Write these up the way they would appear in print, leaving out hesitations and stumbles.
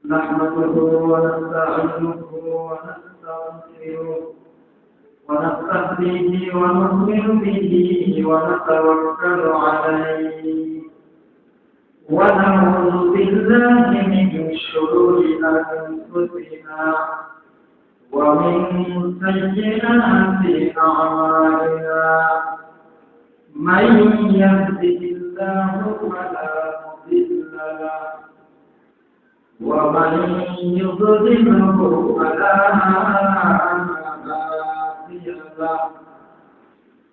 نحمده ونستعينه ونستغفره ونستهديه ونؤمن به ونتوكل عليه ونعوذ بالله من شرور أنفسنا ومن سيئات أعمالنا من يهده الله فلا مضل له ومن يضلله فلا هادي له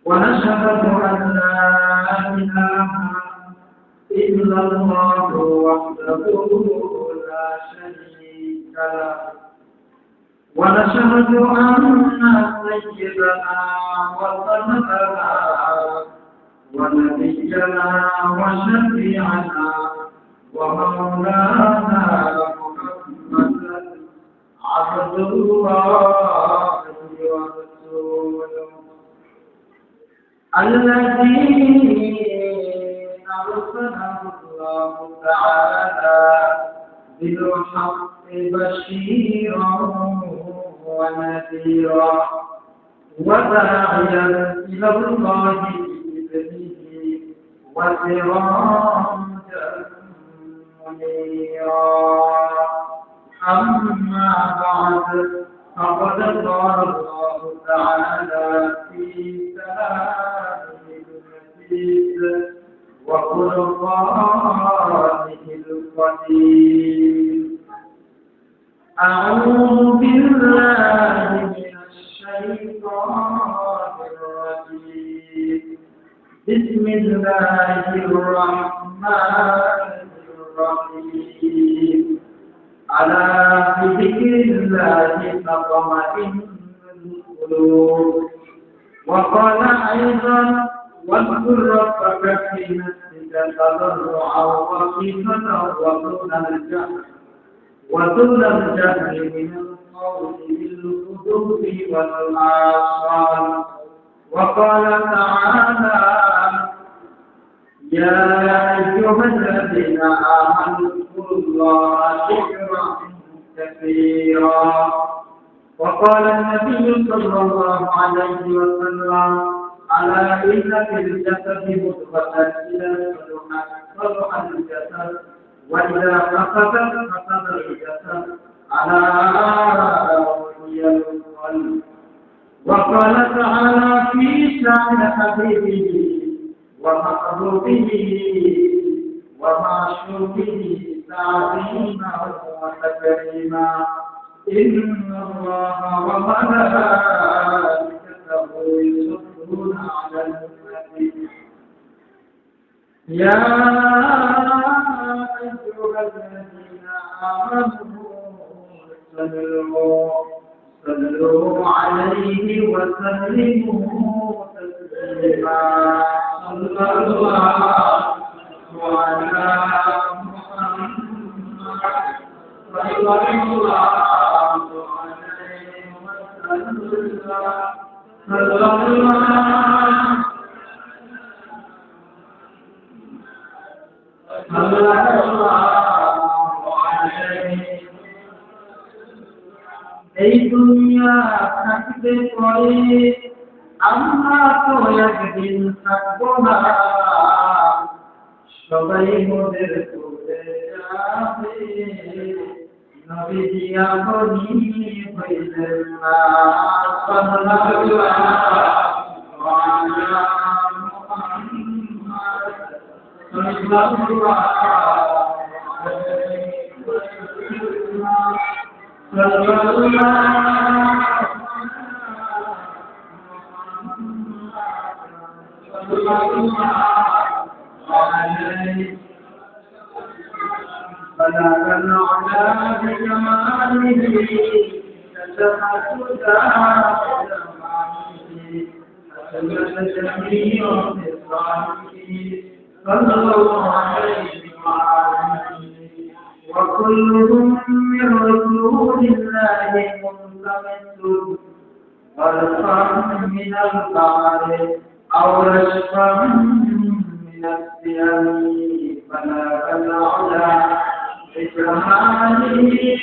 ونشهد أن لا إله إلا الله وحده لا شريك له ونشهد أن سيدنا وسندنا ونبينا وشفيعنا ومولانا محمدا عبد الله ورسوله الذي أرسله الله تعالى بالحق بشيرا ونذيرا وداعيا إلى الله بإذنه وسراجا منيرا أما بعد فقد قال الله تعالى في كلامه المجيد وفرقانه القدير أعوذ بالله من الشيطان الرجيم بسم الله الرحمن الرحيم ألا بذكر الله تطمئن القلوب وقال أيضا واذكر ربك في نفسك تضرعا وخيفة ودون الجهل من القول بالغدو والآصال وقال تعالى يا أيها الذين آمنوا اذكروا الله ذكرا كثيرا وقال النبي صلى الله عليه وسلم ألا إن في الجسد مضغة إذا صلح الجسد وإذا فسدت فسد الجسد ألا وهي القلب وقال تعالى في شأن حبيبه ومحبوبه ومعشوقه تعظيما وتكريما إن الله وملائكته يصلون على النبي يا أيها الذين آمنوا صلوا عليه وسلموا تسليما صلى الله على محمد صلى الله عليه وسلم صلى এই দুনিয়া থাকতে পরে আমরা তো একদিন থাকবো না সবাই মোদের চলে যাবে নবীজি আপনি হইলেন না সাল্লাল্লাহু আলাইহি بلغ العلا بجماله تشهد حسنت جميع صفاته صلى الله عليه وآله وكلهم من رسول الله منتمس غرقا من البحر أو رشقا من السيل بلغ العلا بجماله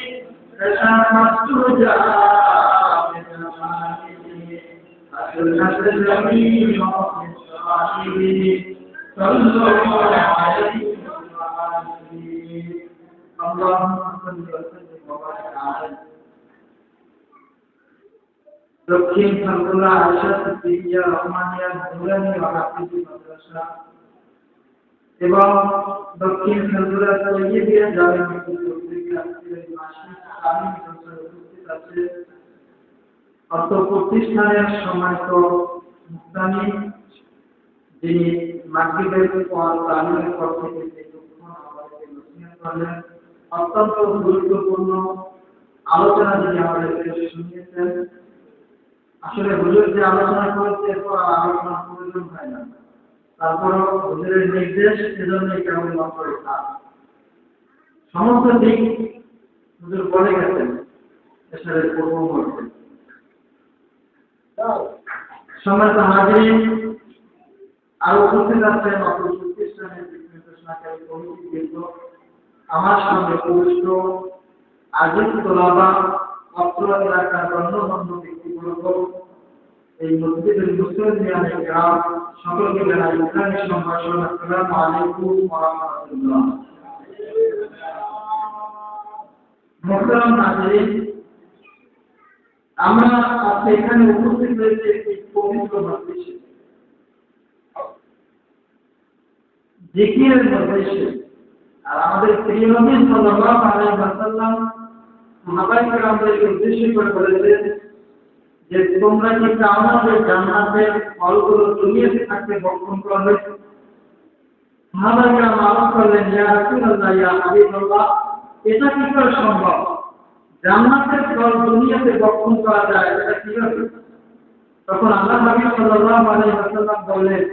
تشاهدت جاء بجماله أشرقت جميع مصالحه صلى الله عليه وسلم اللهم صل وسلم وبارك عليه দক্ষিণ সালকুলা আয়েশা সিদ্দিকিয়া রহমানিয়া নুরানি ও হাফিজি মাদ্রাসা এবং দক্ষিণ সালকুলা তৈয়বিয়া জামে মসজিদ মাসিক আমিন সংসদ উপস্থিত আছে অত প্রতিষ্ঠানের সম্মানিত মুক্তামি যিনি মাগরিবের পর তালিমের পর থেকে যে দুঃখন আমাদেরকে নসিহত করলেন অত্যন্ত গুরুত্বপূর্ণ আলোচনা যিনি আমাদেরকে শুনিয়েছেন আসলে হুজুর যে আলোচনা করেছে এরপর আলোচনার প্রয়োজন হয় না তারপরও হুজুরের নির্দেশ এজন্যই কেমন করে সমস্ত দিক হুজুর বলে গেছেন এসবের পূর্ব মুহূর্তে সম্মানিত হাজিরিন আর উপস্থিত আছেন অপর প্রতিষ্ঠানের নির্দেশনাকারী কমিটিবৃন্দ আমার সামনে উপস্থিত আজিজ তোলাবা অত্র এলাকার গণ্যমান্য ব্যক্তিবর্গ এই মসজিদের মুসলিম গ্রাম সকলকে জানাই ইসলামী সম্ভাষণ আসসালামু আলাইকুম ওয়া রাহমাতুল্লাহ। মুহতারাম হাজিরিন আমরা আজকে এখানে উপস্থিত হয়েছি একটি পবিত্র মজলিসে জিকিরের মজলিসে আর আমাদের প্রিয় নবী সাল্লাল্লাহু আলাইহি ওয়াসাল্লাম সাহাবায়ে কেরামদেরকে উদ্দেশ্য করে বলেছেন যে তোমরা কি চাও না যে জান্নাতের ফলগুলো দুনিয়াতে থাকতে ভক্ষণ করবে? সাহাবায়ে কেরাম আরজ করলেন ইয়া রাসূলুল্লাহ ইয়া হাবিবাল্লাহ এটা কি করে সম্ভব? জান্নাতের ফল দুনিয়াতে ভক্ষণ করা যায় এটা কিভাবে? তখন আল্লাহ নবী সাল্লাল্লাহু আলাইহি ওয়াসাল্লাম বললেন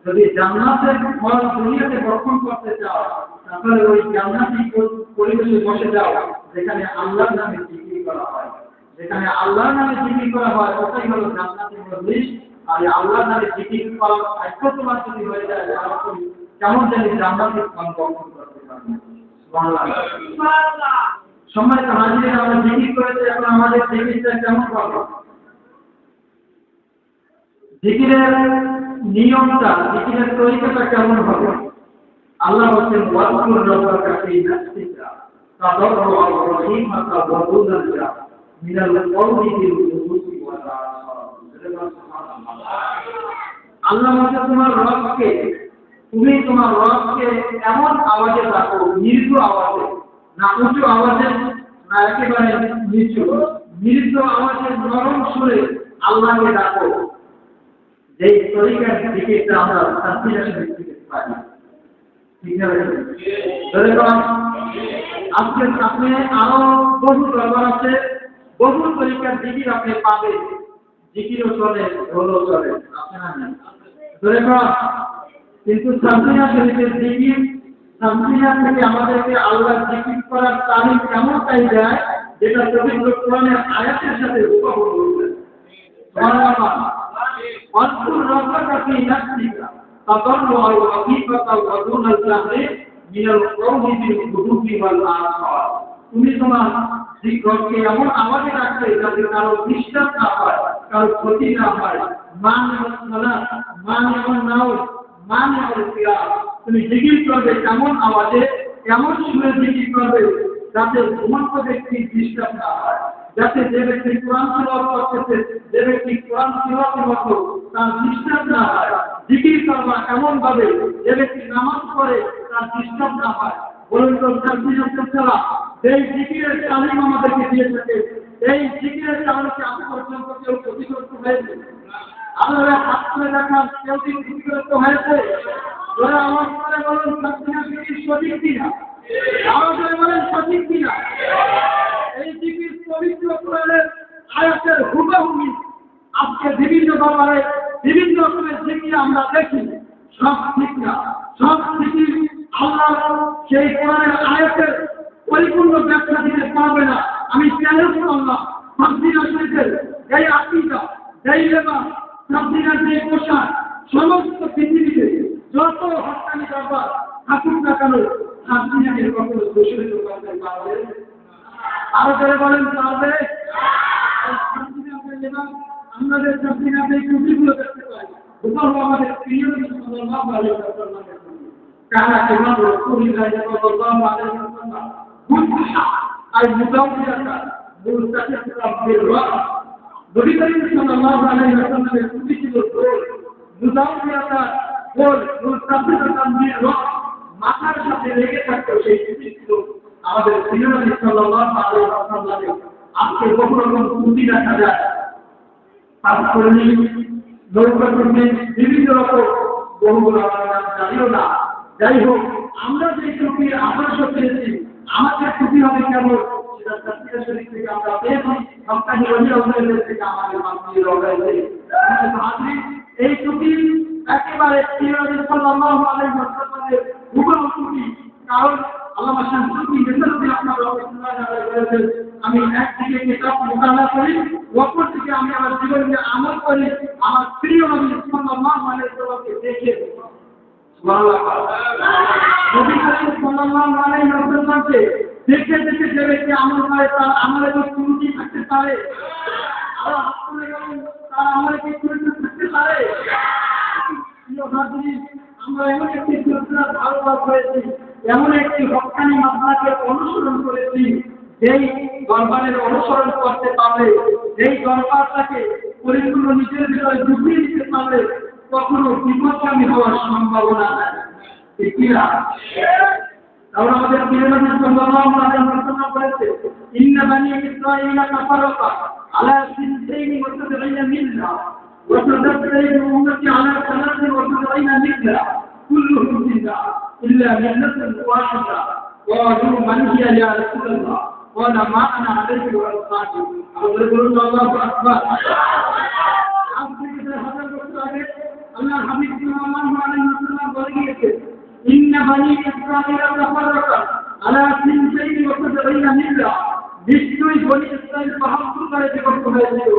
যদি জান্নাতের ফল দুনিয়াতে ভক্ষণ করতে চাও তাহলে ওই জান্নাতি পরিবেশে বসে যাও যেখানে আল্লাহর নামে জিকির করা হয়। যেখানে আল্লাহর নামে জিকির করা হয় ওটাই হলো জান্নাতের মজলিস। আর আল্লাহর নামে জিকির করা আইকতমান যদি হয়ে যায় তাহলে কেমন জানি জান্নাতের ফল ভক্ষণ করতে পারবে। সুবহানাল্লাহ। সম্মানিত হাজিরিন আমরা জিকির করেছি এখন আমাদের জিকিরটা কেমন করব? জিকিরের নিয়মটা জিকিরের তরিকাটা কেমন হবে? আল্লাহ বলেন ওয়াজকুর রাব্বাকা ফি নাফসিকা তাদাররুআন ওয়া রাহিমাতা ওয়া দুনাজা মিনাল কওলি বিল গুদুবি ওয়াল আসার। আল্লাহ বলেন তোমার রবকে তুমি তোমার রবকে এমন আওয়াজে ডাকো মৃদু আওয়াজে না উঁচু আওয়াজে না একেবারে নিচু মৃদু আওয়াজে নরম সুরে আল্লাহকে ডাকো। যেই তরিকার জিকিরটা আমরা তাসবিহের সাথে শিখতে পারি ঠিক আছে? আজকে আপনি আরো বহু দরবার আছে বহু তরিকার জিকির আপনি পাবেন জিকিরও চলে ঢোলও চলে আছে না ধরে কিন্তু তাসবিহ শরীফের জিকির তাসবিহ থেকে আমাদেরকে আল্লাহর জিকির করার তালিম এমনটাই দেয় যেটা পবিত্র কোরআনের আয়াতের সাথে হুবহু রয়েছে। সুবহানাল্লাহ। ওয়াজকুর রাব্বাকা ফি নাফসিকা তাদাররুআন ওয়া রাহিমাতা ওয়া দুনাজা মিনাল কওলি বিল গুদুবি ওয়াল আসার। তুমি তোমার জিকিরকে এমন আওয়াজে রাখবে যাতে কারো ডিস্টার্ব না হয় কারো ক্ষতি না হয়। মান সালাত মান নাও মান কিরাত তুমি জিকির করবে এমন আওয়াজে এমন সুরে জিকির করবে যাতে ঘুমন্ত ব্যক্তি ডিস্টার্ব না হয় যাতে যে ব্যক্তি কোরআন তিলাওয়াত করতেছে যে ব্যক্তি কোরআন তিলাওয়াতের মতো তার ডিস্টার্ব না হয়। জিকির করবা এমন ভাবে যে ব্যক্তি নামাজ পড়ে তার ডিস্টার্ব না হয়। বলুন তো তাসবিহ এই জিকিরের তালিম আমাদেরকে দিয়ে থাকে এই জিকিরের কারণে কি আজ পর্যন্ত কেউ ক্ষতিগ্রস্ত হয়েছে? আল্লাহ হাত করে দেখান কেউ কি ক্ষতিগ্রস্ত হয়েছে? ওরা আমার করে বলুন তাসবিহ সঠিক কিনা আরো করে বলেন সঠিক কিনা? এই জিকির পবিত্র কোরআনের আয়াতের হুবহু আজকে বিভিন্ন ব্যাপারে বিভিন্ন রকমের জিকির আমরা দেখি সব ঠিক না সব জিকির আল্লাহ সেই কোরআনের আয়াতের পরিপূর্ণ ব্যাখ্যা দিতে পারবে না। আমি চ্যালেঞ্জ করলাম তাসবিহ শরীফের এই আকীদা এই লেবাস তাসবিহের যে পোশাক সমস্ত পৃথিবীতে যত হক্কানি দরবার থাকুক না কেন সাবধানে কখনো দূষিত করতে পারবে? আরো করে বলেন পারবে? আমাদের সাবধানে এই টুপিগুলো দেখতে পাই, উপর আমাদের প্রিয় নবী সাল্লাল্লাহু আলাইহি ওয়াসাল্লামের কানা কেমন রাসূলুল্লাহ সাল্লাল্লাহু আলাইহি ওয়াসাল্লাম মুসা আর মুতাওয়াক্কিলা মুস্তাকিম বিররা নবী করিম সাল্লাল্লাহু আলাইহি ওয়াসাল্লামের টুপি ছিল গোল, মুতাওয়াক্কিলা গোল, মুস্তাকিম বিররা মাথার সাথে লেগে থাকতো, সেই টুপি ছিল আমাদের প্রিয় নবী সাল্লাল্লাহু আলাইহি ওয়াসাল্লামের। আজকে বহু রকম টুপি দেখা যায়, তাৎপর্য নৌকা টুপি, বিভিন্ন রকম বহুগুলো আমরা জানিও না। যাই হোক, আমরা যে টুপির আদর্শ পেয়েছি, আমাদের টুপি হবে কেমন সেটা তাফসীর শরীফ থেকে আমরা পেয়েছি, সপ্তাহে ওলিয়াউল্লাহদের থেকে আমাদের মাননীয় রবাইতে এই টুপি একেবারে নবী সাল্লাল্লাহু আলাইহি ওয়াসাল্লামের হুবহু টুপি। কারণ আল্লামা শামসুদ্দিন নেসারী আপনারা বলেছেন, আমি একদিকে কিতাব মুতালা করি, অপর দিকে আমি আমার জীবনে আমল করি, আমার প্রিয় নবী সাল্লাল্লাহু আলাইহি ওয়াসাল্লামকে দেখে। সুবহানাল্লাহ। নবী সাল্লাল্লাহু আলাইহি ওয়াসাল্লামকে দেখে দেখে যে ব্যক্তি আমল করে তার আমলে কি ত্রুটি থাকতে পারে? আর আপনি বলেন তার আমলে কি ত্রুটি থাকতে পারে? আমরা এমন একটি সুন্নাত ভালোবাসা করেছি, এমন একটি হক্কানি মাদ্রাসাকে অনুসরণ করেছি, যেই দরবারের অনুসরণ করতে পারলে, যেই দরবারটাকে পরিপূর্ণ নিজের ভিতরে ঢুকিয়ে দিতে পারলে কখনো বিপদগামী হওয়ার সম্ভাবনা নাই। ঠিক কি না? তাহলে আমাদের প্রিয় নবী সাল্লাল্লাহু আলাইহি ওয়াসাল্লাম বলেছে, ইন্না বানি ইসরাঈলা কাফারাতা আলা সিনতাইনি ওয়া সাবঈনা মিল্লা ওয়া তাদাক্কারু উম্মতি আলা সালাতিন ওয়া সাবঈনা মিল্লা কুল্লুহুম ফিন্নার ইল্লা মিল্লাতান ওয়াহিদা ওয়া মান হিয়া ইয়া রাসূলুল্লাহ ওয়া মা আনা আলাইহি ওয়া আসহাবি। আমাদের বলুন আল্লাহু আকবার। আজ থেকে 1000 বছর আগে আল্লাহর হাবিব সাল্লাল্লাহু আলাইহি ওয়াসাল্লাম বলে গিয়েছেন, ইন্না বানি ইসরাঈলা তাফাররাকা আলা সিনতাইনি ওয়া সাবঈনা মিল্লা, নিশ্চয়ই বনি ইসরাঈল 72 বিভক্ত হয়েছিল,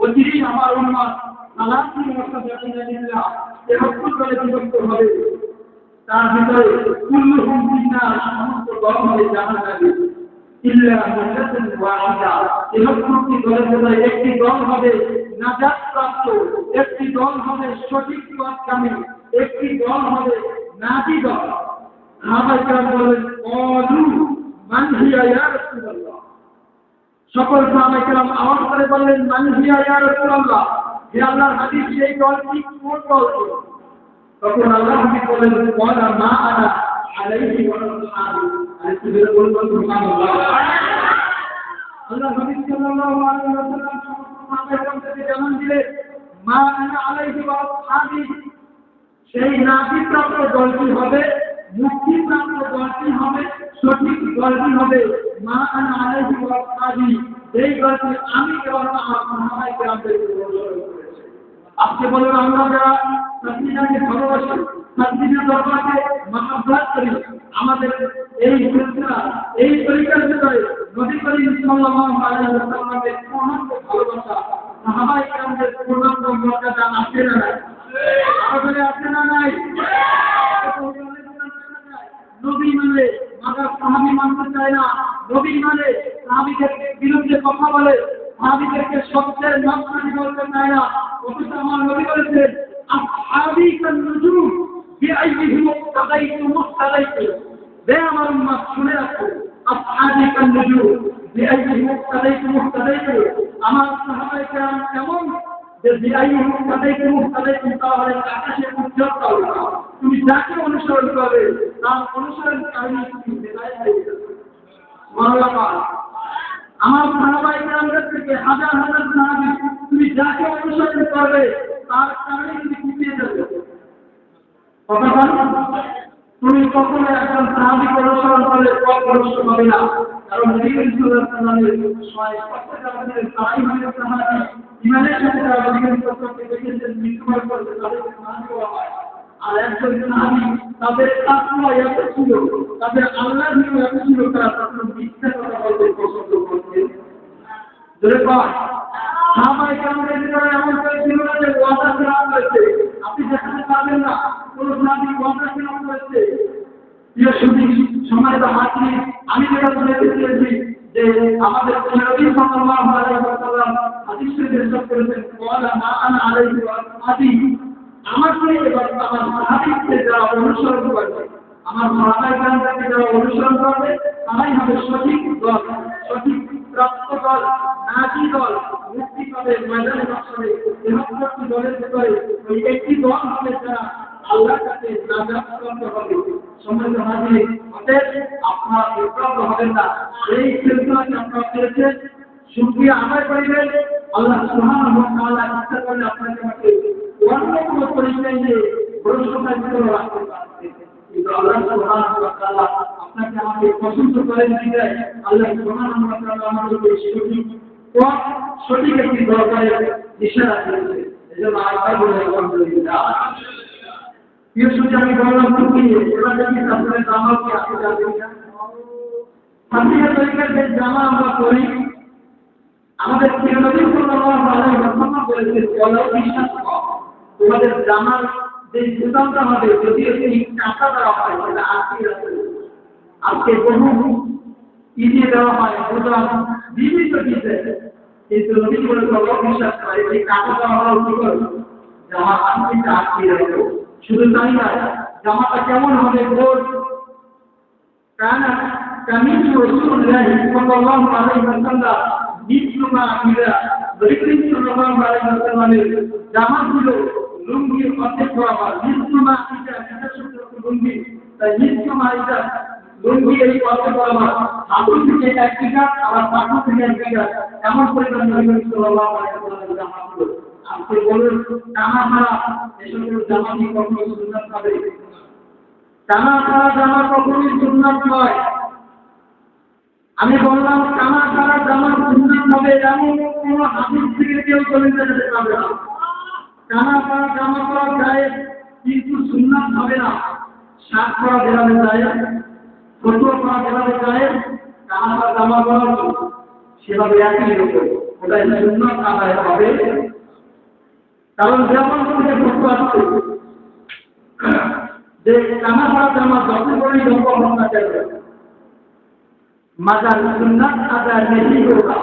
অচিরেই আমার উম্মত সালাতিন ওয়া সাবঈনা মিল্লা 73 বিভক্ত হবে। তার ভিতরে কুল্লুহুম ফিন্নার, সমস্ত দল হবে জাহান্নামী, ইল্লা মিল্লাতান ওয়াহিদা, 73টি দলের মধ্যে একটি দল হবে নাজাত প্রাপ্ত, একটি দল হবে সঠিক পথগামী, একটি দল হবে নাজি দল। সাহাবায়ে কেরাম বলেন, ক্বালু মান হিয়া ইয়া রাসূলুল্লাহ। সকল সাহাবায়ে কেরাম আওয়াজ করে বললেন, মান হিয়া ইয়া রাসূলুল্লাহ, হে আল্লাহর হাবিব, সেই দলটি কোন দল? তখন আল্লাহর হাবিব বলেন, ওয়ালা মা আনা আলাইহি ওয়া আসহাবি। আরেকটু জোরে বলুন সুবহানাল্লাহ। আল্লাহর হাবিব সাল্লাল্লাহু আলাইহি ওয়াসাল্লাম সাহাবায়ে কেরামকে জানান দিলেন, মা আনা আলাইহি ওয়া আসহাবি, সেই নাজিপ্রাপ্ত দলটি হবে, মুক্তিপ্রাপ্ত দলটি হবে, সঠিক দলটি হবে মা আনা আলাইহি ওয়া আসহাবি, যেই দলটি আমি এবং আমার সাহাবায়ে কেরামদেরকে অনুসরণ করেছি। আজকে বলুন, আমরা যারা তাসবিহকে ভালোবাসি, তাসবিহের দরবারকে মহব্বত করি, আমাদের এই সিলসিলা, এই তরিকার ভিতরে নবী করিম সাল্লাল্লাহু আলাইহি ওয়াসাল্লামের পূর্ণাঙ্গ ভালোবাসা, সাহাবায়ে কেরামদের পূর্ণাঙ্গ মর্যাদা আছে না নাই? আমাদের আছে না নাই? নবী মানে মাদার সাহাবী মানতে চায় না, নবী মানে সাহাবীদের বিরুদ্ধে কথা বলে, সাহাবীদেরকে সত্যের নামকারী বলতে চায় না। অথচ আমার নবী বলেছেন, আসহাবী কান নুজুম বিআইহিম মুক্তাদাইতু মুক্তাদাইতু। হে আমার উম্মত, শুনে রাখো, আসহাবী কান নুজুম বিআইহিম মুক্তাদাইতু মুক্তাদাইতু। আমার সাহাবায়ে কেরাম কেমন যে বিআইহিম মুক্তাদাইতু মুক্তাদাইতু, তাহলে আকাশের উজ্জ্বল তারকা। তুমি যাকে অনুসরণ করবে তার অনুসরণকারী তুমি হেদায়েত পেয়ে যাবে। সুবহানাল্লাহ। আমার সাহাবায়ে কেরামদের থেকে হাজার হাজার সাহাবী, তুমি যাকে অনুসরণ করবে তার কারণে তুমি পেয়ে যাবে। তুমি কখনো একজন সাহাবীকে অনুসরণ করলে পথ ভ্রষ্ট হবে না, কারণ নবী সাল্লাল্লাহু আলাইহি ওয়াসাল্লামের তারাই হলেন সাহাবী। ইমানের সাথে যারা নবী সাল্লাল্লাহু দেখেছেন, মৃত্যুবরণ করেছে, তাদের সাহাবী বলা হয়। আর একজন সাহাবী, তাদের তাকওয়া এত ছিল, তাদের আল্লাহর ভয় এত ছিল, তারা তখন মিথ্যা কথা বলতে পছন্দ করতেন। ধরে পাওয়া সাহাবায়ে কেরামদের ভিতরে এমন কেউ ছিল না যে ওয়াদা খেলাপ করেছে। আপনি দেখাতে পারবেন না কোন সাহাবী ওয়াদা খেলাপ করেছে। প্রিয় সুধী, সম্মানিত হাজির, আমি যেটা বলতে চেয়েছি যে আমাদের নবী সাল্লাল্লাহু আলাইহি ওয়াসাল্লাম হাদিস শরীফে ইরশাদ করেছেন, ওয়ালা মা আনা আলাইহি ওয়া আসহাবি, আমাকে এবং আমার সাহাবীকে যারা অনুসরণ করবে, আমার সাহাবায়ে-কেরামকে যারা অনুসরণ করবে, তারাই হবে সঠিক দল, সঠিক প্রাপ্ত দল, নাজি দল, মুক্তি পাবে ময়দানে মাশারে। ইহপরটি দলের ভিতরে ওই একটি দল হবে যারা আল্লাহর কাছে নাজাত প্রাপ্ত হবে। সম্মানিত হাজির, অতএব আপনারা বিভ্রান্ত হবেন না। এই সিলসিলাকে আপনারা পেয়েছেন, শুকরিয়া আদায় করিবেন। আল্লাহ সুবহানাহু ওয়া তাআলা ইচ্ছা করলে আপনাকে আমাকে অন্য কোনো পরিচয় দিয়ে ভরসার ভিতরে রাখতে পারবেন। কিন্তু আল্লাহ সুবহানাহু ওয়া তাআলা আপনাকে আমাকে পছন্দ করেন বিধায় আল্লাহ সুবহানাহু ওয়া তাআলা আমাদেরকে সঠিক পথ, সঠিক একটি দরকারের ইশারা দিয়েছে। এজন্য আল্লাহ বলে আলহামদুলিল্লাহ। প্রিয় সুধী, আমি বললাম কি এবার দেখি আপনাদের জামা কি আপনি জানেন না? হাদিয়া তরিকার যে জামা আমরা পরি, আমাদের প্রিয় নবী সাল্লাল্লাহু আলাইহি ওয়াসাল্লাম বলেছেন, বলো বিশ্বাস করো তোমাদের জামার যে বুতামটা হবে যদি এই কাঁটা দেওয়া হয় তাহলে আজকে বহু ইয়ে দেওয়া হয় বুতাম বিভিন্ন ডিজাইন, কিন্তু নবী বলে বলো বিশ্বাস করে এই কাঁটা দেওয়া হলো কি করে জামা আজকে আটকে রাখো। শুধু তাই না, জামাটা কেমন হবে? গোল কানা কামিজু রাসূলুল্লাহ সাল্লাল্লাহু আলাইহি ওয়াসাল্লাম নিসমা ইলা বরিকিন সাল্লাল্লাহু আলাইহি ওয়াসাল্লামের জামাগুলো লুঙ্গির অর্ধেক বরাবর, নিসমা ইলা এটা শুধু লুঙ্গি, তাই নিসমা ইলা লুঙ্গি এই অর্ধেক বরাবর, হাঁটু থেকে এক দিকে আর পাখা থেকে এক দিকে, এমন পরিমাণ নবী সাল্লাল্লাহু আলাইহি ওয়াসাল্লামের জামাগুলো। আপনি বলুন কানা ছাড়া এসব জামা কি কখনো সুন্নাত হবে? কানা ছাড়া জামা কখনোই সুন্নাত নয়। আমি বললাম কানা ছাড়া জামা সুন্নাত হবে এমন কোন হাদিস থেকে কেউ চলে যেতে পারবে না। কানা ছাড়া জামা পরা যায় কিন্তু সুন্নাত হবে না। শাক পরা বেরাবে যায়, ফতুয়া পরা বেরাবে যায়, কানা ছাড়া জামা পরা সেভাবে একই রকম, ওটা সুন্নাত আদায় হবে। কারণ যেমন ফতুয়া আছে যে কানা ছাড়া জামা যত বড়ই লম্বা হোক না কেন, মাজার সুন্নাত আদায় নেই হোগা।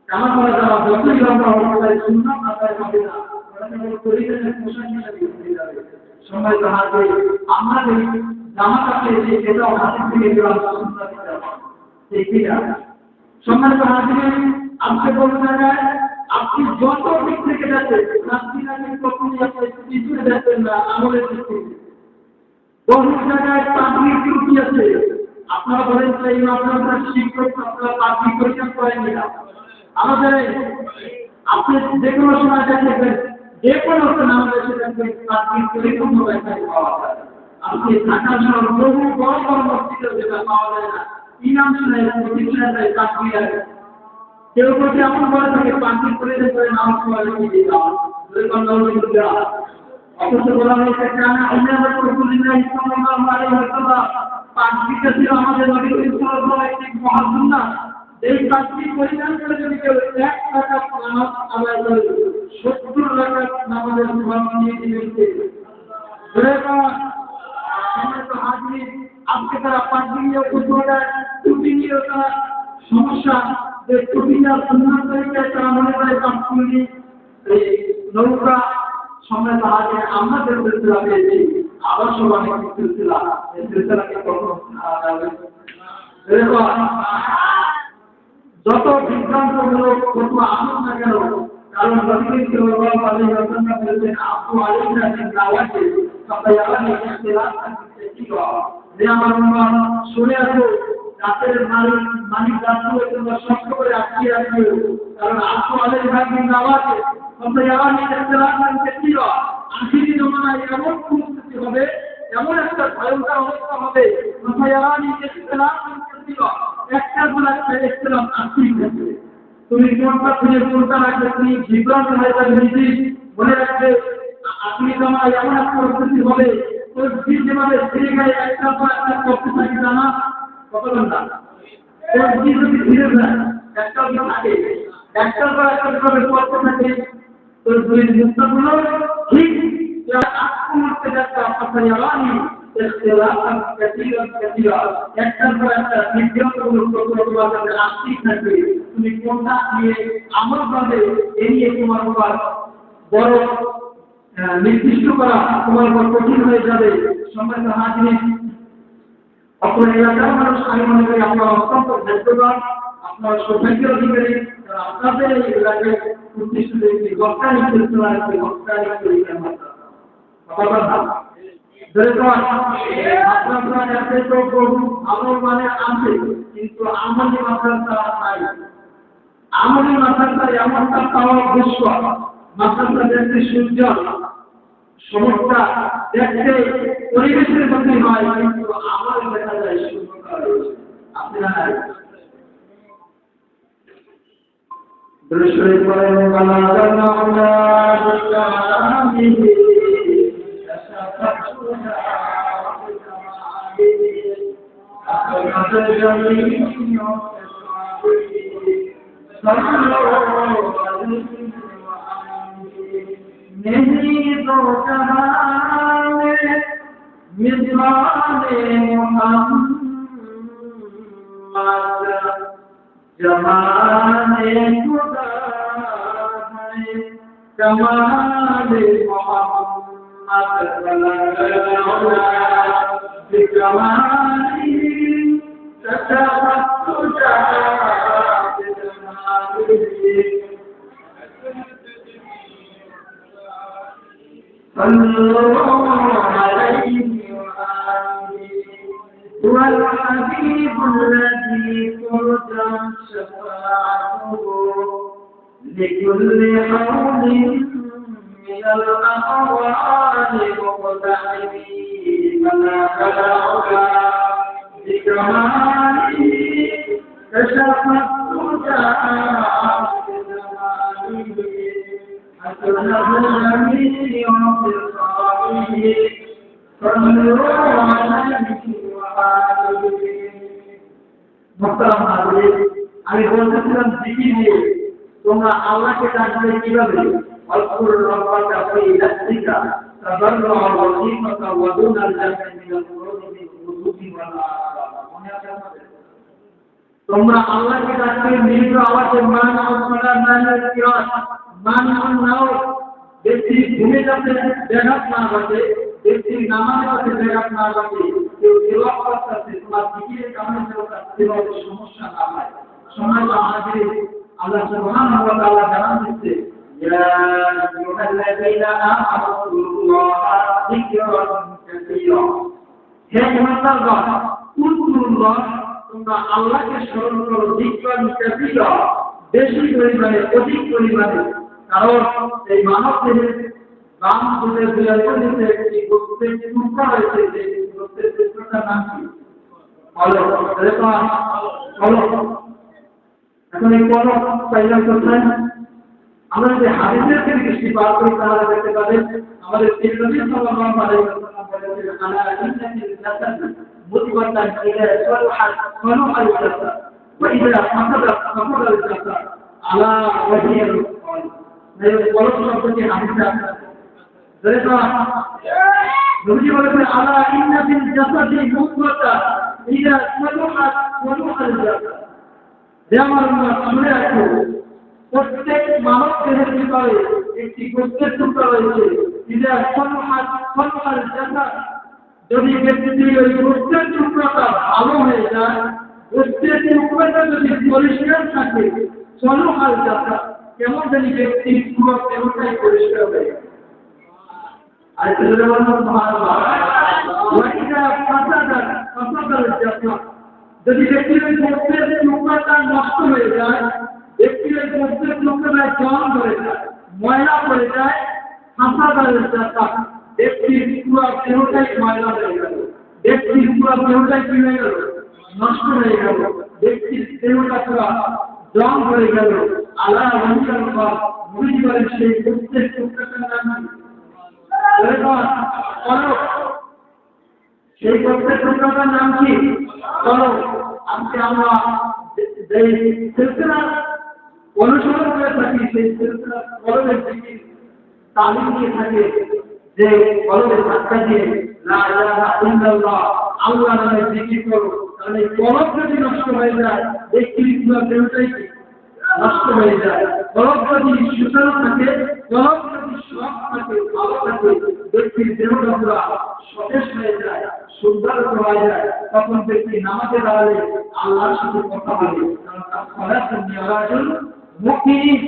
কানা ছাড়া জামা যতই লম্বা হোক না সুন্নাত আদায় হবে না, ওটা কেবল পরিবেশের পোশাক হিসেবে ঘুরে যাবে। সম্মানিত হাজির, আমরা যে জামাটা পেয়েছি এটাও হাতে থেকে গেলাম সুন্নাত জামা, ঠিক কিনা? সম্মানিত হাজির, আজকে বলতে জায়গায় আপনি যত দিক থেকে যাচ্ছেন নাস্তিকাকে কখনই আপনি পিছনে যাচ্ছেন না আমলের দিক থেকে। বহু জায়গায় পাবলিক ডিউটি আছে, আপনারা বলেন যে এই মাদ্রাসার শিক্ষক আপনারা পাবলিক পরীক্ষা করেন না। আমাদের আপনি যে কোনো সময় দেখবেন যে কোনো নাম এসে দেখবেন পাবলিক পরীক্ষা পাওয়া যায়। আপনি ঢাকা শহর বহু বড় বড় মসজিদে যেটা পাওয়া যায় না, ইমাম সাহেব প্রতিষ্ঠা যায় চাকরি আছে। কেউ যদি এমন বলে থাকে পাবলিক পরীক্ষা করে নাম সবাই দিয়ে দেওয়া অথচ বলা হয়েছে কানা ইন্নামা রাসূলুল্লাহ সাল্লাল্লাহু আলাইহি ওয়াসাল্লাম পাঁচটিটা ছিল আমাদের নবী সাল্লাল্লাহু আলাইহি ওয়াসাল্লাম মহান সুন্নাত। এই পাঁচটি পরিমাণ করে যদি কেউ 1 টাকা নামাজ আদায় করে 70 রাকাত নামাজের সওয়াব নিয়ে দিবে। সম্মানিত হাজির, আজকে তারা পাঁচটি নিয়ে উদ্যোগে টুপি নিয়ে তারা সমস্যা যে টুপিটা সুন্নাত তরিকায় তারা মনে করে কাপড়ি এই নৌকা। সম্মানিত হাজির, আমরা যে সিলসিলা পেয়েছি আদর্শ অনেক সিলসিলা, এই সিলসিলাকে কখনো যত বিভ্রান্তমূলক ফতোয়া আসুক না কেন, কারণ নবী সাল্লাল্লাহু আলাইহি ওয়াসাল্লাম বলেছেন আপু আলাইনা বিল দাওয়াতি ফায়ালানি ইখতিলাফ কাসীরা। যে আমার উম্মাহ শুনে আসো, রাতের মালিক রাতগুলো তোমরা শক্ত করে আটকিয়ে রাখো, কারণ আপু আলাইনা বিল দাওয়াতি ফায়ালানি ইখতিলাফ কাসীরা। আখিরি জমানায় এমন পরিস্থিতি হবে, এমন একটা ভয়ঙ্কর অবস্থা হবে, ফায়ালানি ইখতিলাফ কাসীরা, একটা বলা ইখতিলাফ আসবেই থাকবে। তুমি কোনটা খুঁজে কোনটা রাখবে, তুমি বিভ্রান্ত হয়ে যাবে। নিজে মনে রাখবে আপনি জামায় এমন একটা পরিস্থিতি হবে, তোর দিন যেভাবে ফিরে গেলে একটার পর একটা করতে থাকি জানা কত ঘন্টা তোর দিন যদি ফিরে যায় একটা থাকে, একটার পর একটা ভাবে করতে থাকে, তোর দুই মুক্তগুলো ঠিক আক্রমণ করতে যাচ্ছে আপনার اختلافا كثيرا كثيرا একটার পর একটা বিজ্ঞানগুলো তোমার কাছে আসতেই থাকবে তুমি কোনটা নিয়ে আমল করবে এই নিয়ে তোমার উপর বড় নির্দিষ্ট করা তোমার উপর কঠিন হয়ে যাবে সম্মানিত হাজিরিন আপনার এলাকার মানুষ আমি মনে করি আপনার অত্যন্ত ভাগ্যবান আপনার সৌভাগ্য অধিকারী আপনাদের এই এলাকায় প্রতিষ্ঠিত একটি বক্তানি পরিচালনা একটি বক্তানি পরিচালনা আমল মানে আছে কিন্তু আমলি মাদ্রাসা নাই আমলি মাদ্রাসা এমনটা পাওয়া বিশ্ব মাদ্রাসা দেখতে সূর্য সমস্যা দেখতে পরিবেশের মধ্যে হয় কিন্তু আমল দেখা যায় শূন্যতা রয়েছে আপনারা দৃশ্যে পরে কালা জানা नहीं तो जहाने मिज़बाने मोहम्मद जमाने खुदा है कमाले मोहम्मद बिकमाली तशफ़्फ़ु صلوا عليه هو الحبيب الذي ترجى شفاعته لكل حول من الأقوال مقتحمين فلا تدعك بكماله كشف الدجى حسنه الجميل وانتصاره صلوا عليه وآله محترم حاضرين আমি বলতেছিলাম জিকির নিয়ে তোমরা আল্লাহকে ডাকবে কিভাবে আল্লাহর রব্বাকা ফি নাফসিকা তাদাররুআ ওয়া খিফাতা ওয়া দুনাল জাহরি মিনাল কুরুবি ওয়াল আরাব মনে আছে আপনাদের তোমরা আল্লাহকে ডাকবে মৃদু আওয়াজে মান আল্লাহর নামের কিরাত মান নাও ব্যক্তি ঘুমে যাচ্ছে ব্যাঘাত না ঘটে ব্যক্তি নামাজে যাচ্ছে ব্যাঘাত না ঘটে কেউ তেলাওয়াত করতেছে তোমার জিকিরের কারণে তেলাওয়াতের সমস্যা না হয় সম্মানিত হাজির আল্লাহ সুবহানাহু ওয়া তাআলা জানান দিচ্ছে ইয়া আইয়ুহাল্লাযীনা আমানু আল্লাহা যিকরান কাসীরা হে ঈমানদারগণ কুল্লুল্লাহ তোমরা আল্লাহকে স্মরণ করো যিকরান কাসীরা বেশি পরিমাণে অধিক পরিমাণে কারণ এই মানব দেহের বাম দিকে বিরাজমান একটি গোত্রের টুকরা রয়েছে যে গোত্রের টুকরাটার নাম কি এখন এই কলম পাইলাম কোথায় আমরা যে হাদিসের থেকে দৃষ্টিপাত করি তাহলে দেখতে পাবেন আমাদের নবী সাল্লাল্লাহু আলাইহি ওয়াসাল্লাম বলেছেন আলা ইন্নাল জাসাদ মুতওয়াত্তান ইলা সালহাত সালহাল জাসাদ ওয়া ইযা ফাসাদা ফাসাদাল জাসাদ আলা ওয়াহিয়াল কলব এই কলব সম্পর্কে হাদিসে আছে দেখো নবী বলেছেন আলা ইন্নাল জাসাদ মুতওয়াত্তান ইলা সালহাত সালহাল জাসাদ যেমন শুনে রাখো প্রত্যেক মানব দেহের ভিতরে একটি গোস্তের টুকরা রয়েছে যদি ব্যক্তির ওই গোস্তের টুকরাটা ভালো হয়ে যায় গোস্তের টুকরাটা যদি পরিষ্কার থাকে সলহাল যাত্রা কেমন জানি ব্যক্তির পুরো দেহটাই পরিষ্কার হয়ে যায় আর যদি ব্যক্তির ওই গোস্তের টুকরাটা নষ্ট হয়ে যায় ব্যক্তির গোস্তের টুকরায় জল ধরে যায় ময়লা পড়ে যায় হাসাদারের যাত্রা ব্যক্তির পুরো দেহটাই ময়লা হয়ে গেল ব্যক্তির পুরো দেহটাই কি হয়ে গেল নষ্ট হয়ে গেল ব্যক্তির দেহটা পুরো জল হয়ে গেল আল্লাহ রহমান মুড়ি করেন সেই গোস্তের টুকরাটার নাম সেই গোস্তের টুকরাটার নাম কি চলো আজকে আমরা যে সিলসিলা অনুসরণ করে থাকি সেই সিলসিলা কলমের দিকে তালিম দিয়ে থাকে যে কলবে ধাক্কা দিয়ে লা ইলাহা ইল্লাল্লাহ আল্লাহ নামে জিকির করো, তাহলে কলব যদি নষ্ট হয়ে যায় ব্যক্তির ইসলাম দেহটাই নষ্ট হয়ে যায়। কলব যদি সুতরাং থাকে, কলব যদি সৎ থাকে, ভালো থাকে, ব্যক্তির দেহটা পুরো সতেজ হয়ে যায়, সুন্দর হয়ে যায়, তখন ব্যক্তি নামাজে দাঁড়ালে আল্লাহর সাথে কথা বলে, কারণ তার সালাত নিয়ারাজুল মুকিন।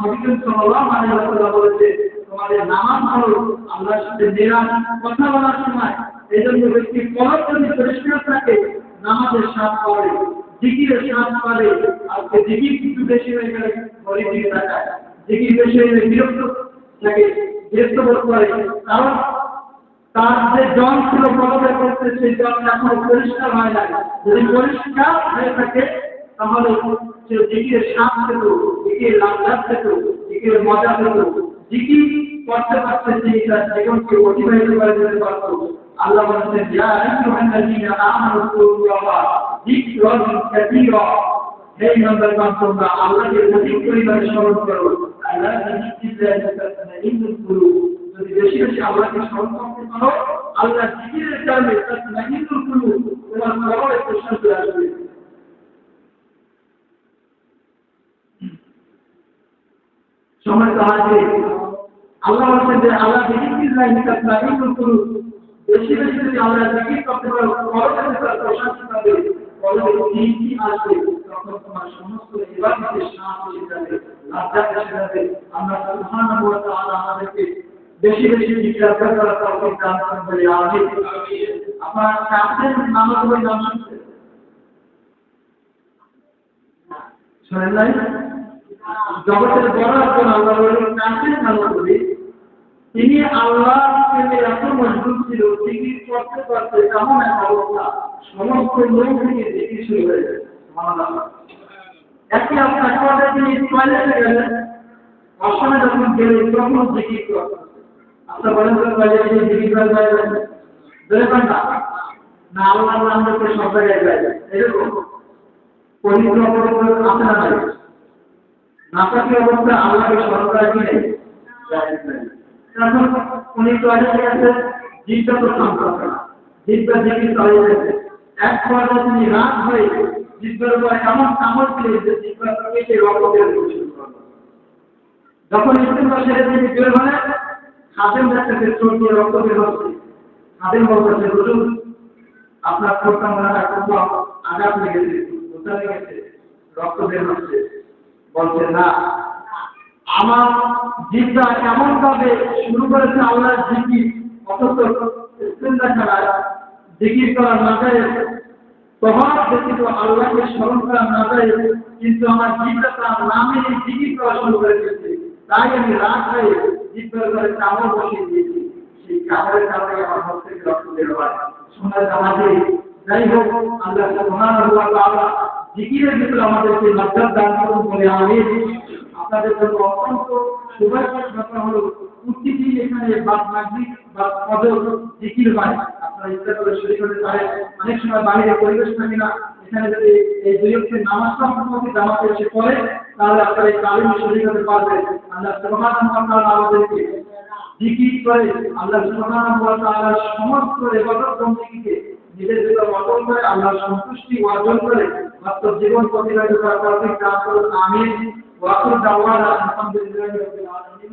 নবী সাল্লাল্লাহু আলাইহি ওয়াসাল্লাম বলেছে তোমাদের নামাজ হলো আল্লাহর সাথে নিরাজ কথা বলার সময়। এজন্য ব্যক্তি কলব যদি পরিষ্কার থাকে, নামাজের স্বাদ পাবে, জিকিরের স্বাদ পাবে। আজকে জিকির কিছু বেশি হয়ে গেলে ঘরের দিকে তাকায়, জিকির বেশি হয়ে বিরক্ত থাকে, বিরক্ত বোধ করে, কারণ তার যে জল ছিল কলবে করতে, সেই জল এখন পরিষ্কার হয় না। যদি পরিষ্কার হয়ে থাকে তাহলে সে জিকিরের স্বাদ পেত, জিকিরের লাভ পেত, জিকিরের মজা পেত, জিকির করতে পারছে, সেই তার জীবনকে অতিবাহিত করে দিতে পারত। আল্লাহ বলেছেন ইয়া আইয়ুহাল্লাযীনা আমানু তাকুল্লাহ যিকরান কাসীরা, হে ইমানদারগণ তোমরা আল্লাহকে অধিক পরিমাণে স্মরণ করো। আল্লাহ যিকরিল্লাহি তাতমাইন্নুল কুলুব, যদি বেশি বেশি আল্লাহকে স্মরণ করতে পারো, আল্লাহ জিকিরের কারণে তাতমাইন্নুল কুলুব, তোমার কলবে প্রশান্তি আসবে। সময় তো আছে, আল্লাহ বলেছেন যে আল্লাহ যিকরিল্লাহি তাতমাইন্নুল কুলুব, বেশি বেশি যদি আমরা জিকির করতে পারো, কলবে প্রশান্তি পাবে, কলবে শান্তি আসবে, তখন তোমার সমস্ত ইবাদতের শান্তি এসে যাবে, লাজ্জা এসে যাবে। আমরা সুবহানাহু ওয়া তাআলা আমাদেরকে বেশি বেশি জিকির করার তৌফিক দান করুন বলে আমিন। আপনারা কাছের নামাজ পড়ে নামাজ শুনেন নাই? জগতের বড় একজন আল্লাহ বলেন কাছের নামাজ পড়ে, তিনি আল্লাহকে এত মজবুত ছিল, জিকির করতে করতে এমন এক অবস্থা সমস্ত লোক থেকে জিকির শুরু হয়ে যায়। একই আপনার কথা তিনি টয়লেটে গেলেন, অসময়ে যখন গেলে তখন জিকির করতেন। আপনার বলেন তো টয়লেটে জিকির করা যায় দেখবেন না, আল্লাহর নাম করতে সব জায়গায় যায়, এরকম পবিত্র অপবিত্র আছে না নাই? নাপাকি অবস্থা আল্লাহকে স্মরণ করা কি নেই? এখন উনি টয়লেটে গেছে, জিভটা তো শান্ত হবে না, জিভটা জিকির চালিয়ে গেছে। এক পর্যায়ে তিনি রাত হয়ে জিভের উপর এমন কামড় দিলেন যে জিভটা কেটে রক্ত বের হতে শুরু করল। যখন ইস্তেমা সেরে তিনি বের হলেন, খাদেম দেখতেছে চোখ দিয়ে রক্ত বের হচ্ছে। খাদেম বলতেছে হুজুর আপনার ঠোঁটটা মনে হয় কোথাও আঘাত লেগেছে, কোথা লেগেছে, রক্ত বের হচ্ছে। বলছে না, আমার জিভটা এমন ভাবে শুরু করেছে আল্লাহর জিকির, অথচ ইস্তেমা ছাড়া জিকির করা না যায়, তখন ব্যতীত আল্লাহকে স্মরণ করা না যায়, কিন্তু আমার জিভটা তার নামে জিকির করা শুরু করে দিয়েছে। তাই আমি রাত হয়ে জিভের ঘরে কামড় বসিয়ে দিয়েছি, সেই কামড়ের কারণে আমার মুখ থেকে রক্ত বের হয়। সোনার জামাতে যাই হোক, আল্লাহ সুবহানাহু ওয়া তাআলা জিকিরের ভিতরে আমাদেরকে লজ্জা দান করুন বলে আমিন। আপনাদের জন্য অত্যন্ত শুভেচ্ছার কথা হলো প্রতিদিন এখানে বাদ মাগরিব বা ফজর জিকির হয়, আপনারা ইচ্ছা করে শুরু করতে পারেন। অনেক সময় বাইরে পরিবেশ থাকে না, এখানে যদি এই দুই ওয়াক্তের নামাজটা আপনাকে জামাতে এসে পড়ে, তাহলে আপনারা এই তালিম শুরু করতে পারবেন। আল্লাহ সুবহানাহু ওয়া তাআলা আমাদেরকে জিকির করে আল্লাহ সুবহানাহু ওয়া তাআলার সমস্ত ইবাদত বন্দেগীকে নিজের ভিতর অর্জন করে আল্লাহর সন্তুষ্টি অর্জন করে বাস্তব জীবন প্রতিবাহিত করার তৌফিক দান করুন। আমিন। ওয়া আখিরু দাওয়ানা আলহামদুলিল্লাহি রাব্বিল আলামিন।